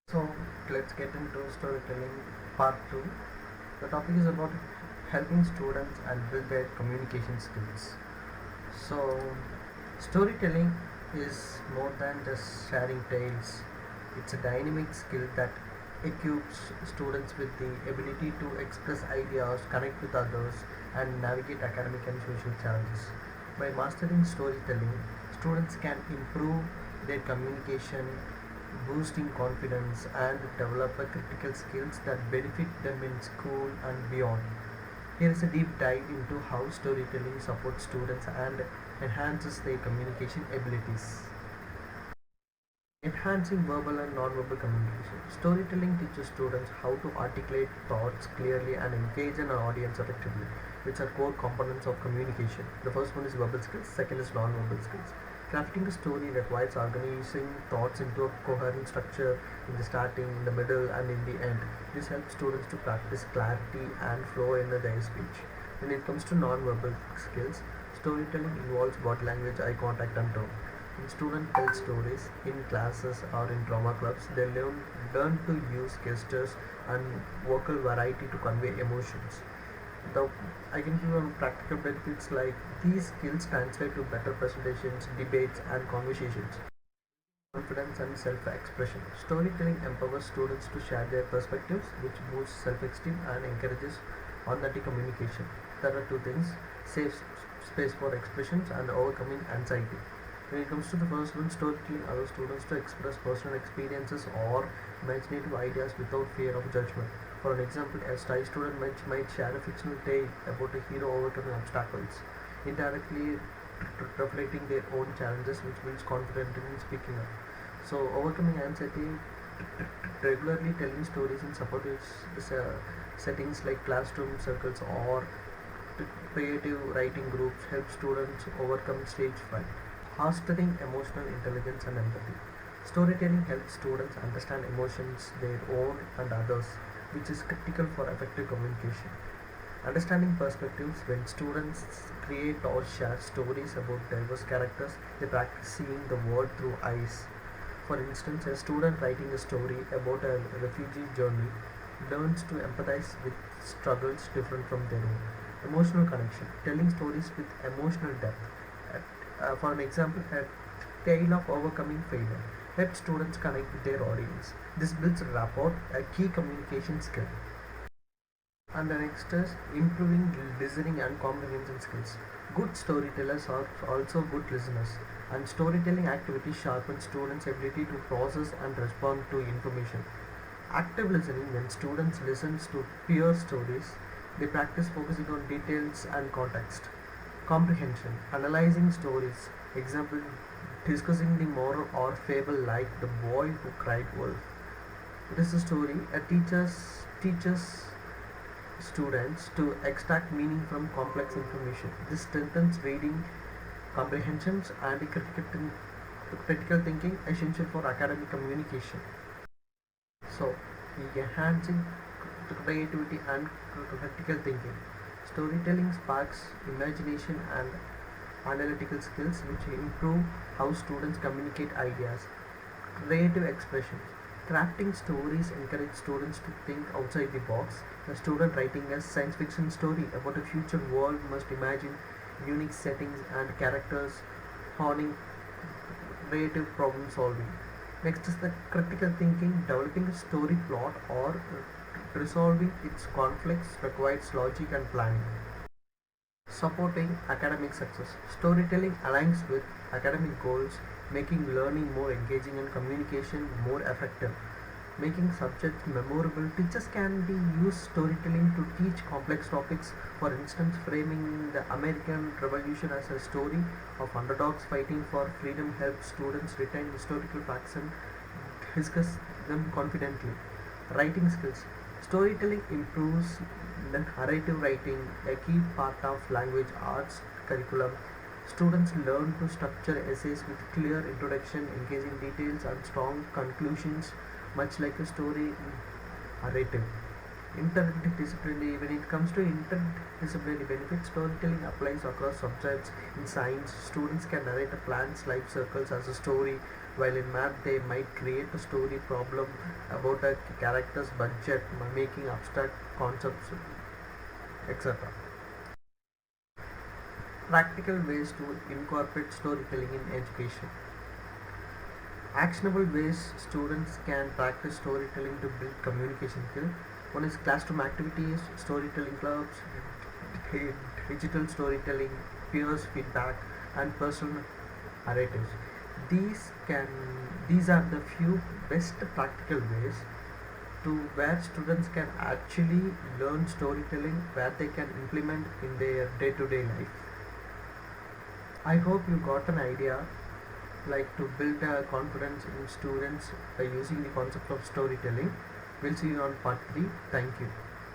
So let's get into storytelling part 2. The topic is about helping students and build their communication skills. So storytelling is more than just sharing tales. It's a dynamic skill that equips students with the ability to express ideas, connect with others, and navigate academic and social challenges. By mastering storytelling, students can improve their communication, boosting confidence, and develop a critical skills that benefit them in school and beyond. Here is a deep dive into how storytelling supports students and enhances their communication abilities. Enhancing verbal and non-verbal communication. Storytelling teaches students how to articulate thoughts clearly and engage an audience effectively, which are core components of communication. The first one is verbal skills, second is non-verbal skills. Crafting a story requires organizing thoughts into a coherent structure in the starting, in the middle, and in the end. This helps students to practice clarity and flow in their speech. When it comes to non-verbal skills, storytelling involves body language, eye contact, and tone. When students tell stories in classes or in drama clubs, they learn to use gestures and vocal variety to convey emotions. The I can give you practical benefits like these skills translate to better presentations, debates, and conversations. Confidence and self-expression. Storytelling empowers students to share their perspectives, which boosts self-esteem and encourages authentic communication. There are two things: safe space for expressions and overcoming anxiety. When it comes to the first one, storytelling allows students to express personal experiences or imaginative ideas without fear of judgment. For an example, a shy student might share a fictional tale about a hero overcoming obstacles, indirectly reflecting their own challenges, which builds confidence in speaking up. So, overcoming anxiety, regularly telling stories in supportive settings like classroom circles or creative writing groups help students overcome stage fright. Fostering emotional intelligence and empathy. Storytelling helps students understand emotions, their own and others, which is critical for effective communication. Understanding perspectives. When students create or share stories about diverse characters, they practice seeing the world through eyes. For instance, a student writing a story about a refugee journey learns to empathize with struggles different from their own. Emotional connection. Telling stories with emotional depth. For an example, a tale of overcoming failure helps students connect with their audience. This builds rapport, a key communication skill. And the next is improving listening and comprehension skills. Good storytellers are also good listeners, and storytelling activities sharpen students' ability to process and respond to information. Active listening. When students listen to peer stories, they practice focusing on details and context. Comprehension. Analyzing stories. Example, discussing the moral or fable like the boy who cried wolf. It is a story. A teaches students to extract meaning from complex information. This strengthens reading comprehensions and critical thinking, essential for academic communication. So, enhancing creativity and critical thinking. Storytelling sparks imagination and analytical skills, which improve how students communicate ideas. Creative expression. Crafting stories encourage students to think outside the box. A student writing a science fiction story about a future world must imagine unique settings and characters, honing creative problem solving. Next is the critical thinking. Developing a story plot or resolving its conflicts requires logic and planning. Supporting academic success. Storytelling aligns with academic goals, making learning more engaging and communication more effective. Making subjects memorable. Teachers can be use storytelling to teach complex topics. For instance, framing the American Revolution as a story of underdogs fighting for freedom helps students retain historical facts and discuss them confidently. Writing skills. Storytelling improves the narrative writing, a key part of language arts curriculum. Students learn to structure essays with clear introduction, engaging details, and strong conclusions, much like a story narrative. Interdisciplinary, when it comes to interdisciplinary benefits, storytelling applies across subjects. In science, students can narrate a plant's life cycles as a story, while in math they might create a story problem about a character's budget, making abstract concepts, etc. Practical ways to incorporate storytelling in education. Actionable ways students can practice storytelling to build communication skills. One is classroom activities, storytelling clubs, digital storytelling, peers feedback, and personal narratives. These can these are the few best practical ways to where students can actually learn storytelling, where they can implement in their day-to-day life. I hope you got an idea like to build a confidence in students by using the concept of storytelling. We'll see you on part 3. Thank you.